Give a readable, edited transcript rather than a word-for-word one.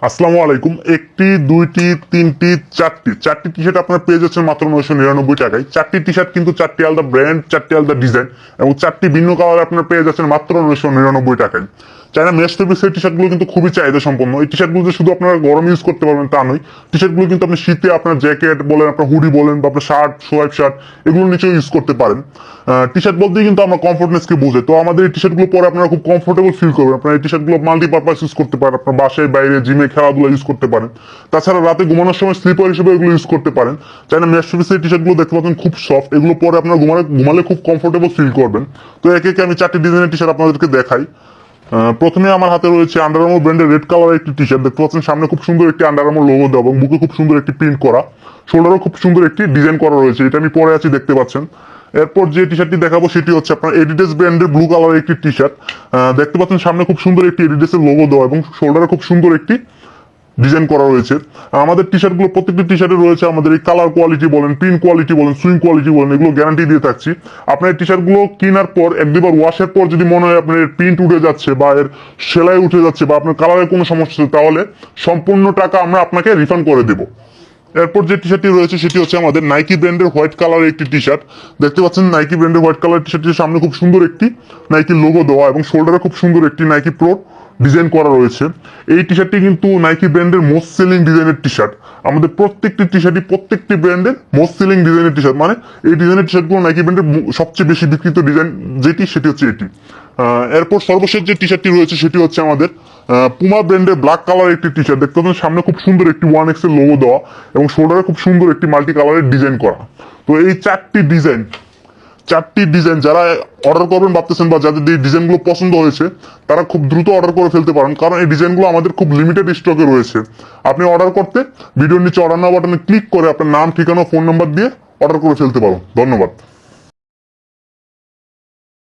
আসসালামু আলাইকুম। একটি, দুইটি, তিনটি, চারটি টি শার্ট আপনার পেয়ে যাচ্ছেন মাত্র 999 টাকায়। চারটি টি শার্ট কিন্তু চারটি আলাদা ব্র্যান্ড, চারটি আলাদা ডিজাইন এবং চারটি ভিন্ন কালার আপনার পেয়ে যাচ্ছেন মাত্র 999 টাকায়। চায়না মেশ ফেব্রিক্সের টি শার্টগুলো কিন্তু খুবই চাহিদা সম্পন্ন। এই টি শার্টগুলো যে শুধু আপনারা গরম ইউজ করতে পারবেন তা নয়, টি শার্টগুলো কিন্তু আপনি শীতে আপনার জ্যাকেট বলেন, আপনার হুডি বলেন বা আপনার শার্ট, সোয়াইপ শার্ট এগুলো নিচেও ইউজ করতে পারেন। টি শার্ট বলতেই কিন্তু আমরা কমফোর্টনেসকে বোঝে। তো আমাদের এই টি শার্টগুলো পরে আপনারা খুব কমফোর্টেবল ফিল করবেন। আপনার এই টি শার্টগুলো মাল্টিপারপাস ইউজ করতে পারেন, আপনার বাসায়, বাইরে, জিমে, খেলাধুলা ইউজ করতে পারেন। তাছাড়া রাতে ঘুমানোর সময় স্লিপার হিসেবে এগুলো ইউজ করতে পারেন। চাইনা মেশ ফেব্রিক্সের টি শার্টগুলো দেখতে পাচ্ছেন খুব সফট, এগুলো পরে আপনারা ঘুমালে খুব কমফোর্টেবল ফিল করবেন। তো একে একে আমি চারটি ডিজাইনের টি শার্ট আপনাদেরকে দেখাই। প্রথমে আমার হাতে রয়েছে আন্ডার আর্মার ব্র্যান্ডের রেড কালারের একটি টি শার্ট। দেখতে পাচ্ছেন সামনে খুব সুন্দর একটি আন্ডার আর্মার লোগো দেওয়া এবং বুকে খুব সুন্দর একটি প্রিন্ট করা, শোল্ডারও খুব সুন্দর একটি ডিজাইন করা রয়েছে। এটা আমি পরে আছি, দেখতে পাচ্ছেন। এরপর যে টি শার্টটি দেখাবো সেটি হচ্ছে আপনার এডিডাস ব্র্যান্ডের ব্লু কালারের একটি টি শার্ট। দেখতে পাচ্ছেন সামনে খুব সুন্দর একটি এডিডাসের লোগো দেওয়া এবং শোল্ডারে খুব সুন্দর একটি ডিজাইন করা রয়েছে। আমাদের টি শার্টগুলো প্রত্যেকটি টি শার্টে রয়েছে আমাদের এই কালার কোয়ালিটি বলেন, প্রিন্ট কোয়ালিটি বলেন, সুইং কোয়ালিটি বলেন, এগুলো গ্যারান্টি দিয়ে থাকছি। আপনার এই টি শার্টগুলো কেনার পর এক দুবার ওয়াশের পর যদি মনে হয় আপনার এর প্রিন্ট উঠে যাচ্ছে বা এর সেলাই উঠে যাচ্ছে বা আপনার কালারের কোনো সমস্যা হচ্ছে, তাহলে সম্পূর্ণ টাকা আমরা আপনাকে রিফান্ড করে দেবো। এরপর যে টি শার্টটি রয়েছে সেটি হচ্ছে আমাদের নাইকি ব্র্যান্ডের হোয়াইট কালারের একটি টি শার্ট। দেখতে পাচ্ছেন নাইকি ব্র্যান্ডের হোয়াইট কালার টি শার্টটির সামনে খুব সুন্দর একটি নাইকি লোগো দেওয়া এবং শোল্ডারে খুব সুন্দর একটি নাইকি প্রো ডিজাইন করা রয়েছে। এই টি শার্টটি কিন্তু নাইকি ব্র্যান্ডের মোস্ট সেলিং ডিজাইনের টি শার্ট। আমাদের প্রত্যেকটি টি শার্টই প্রত্যেকটি ব্র্যান্ডের মোস্ট সেলিং ডিজাইনের টি শার্ট, মানে এই ডিজাইনের টি শার্টগুলো নাইকি ব্র্যান্ডের সবচেয়ে বেশি বিক্রিত ডিজাইন যেটি সেটি হচ্ছে এটি। এরপর সর্বশেষ যে টি শার্টটি রয়েছে সেটি হচ্ছে আমাদের পুমা ব্র্যান্ডের ব্ল্যাক কালার একটি টি শার্ট। দেখতে পাচ্ছেন সামনে খুব সুন্দর একটি 1X এর লোগো দেওয়া এবং শোল্ডারে খুব সুন্দর একটি মাল্টি কালারের ডিজাইন করা। তো এই চারটি ডিজাইন যারা অর্ডার করবেন ভাবতেছেন বা যাদের এই ডিজাইনগুলো পছন্দ হয়েছে তারা খুব দ্রুত অর্ডার করে ফেলতে পারেন, কারণ এই ডিজাইনগুলো আমাদের খুব লিমিটেড স্টকে রয়েছে। আপনি অর্ডার করতে ভিডিওর নিচে অর্ডার নাও বাটনে ক্লিক করে আপনার নাম, ঠিকানা, ফোন নাম্বার দিয়ে অর্ডার করে ফেলতে পারো। ধন্যবাদ।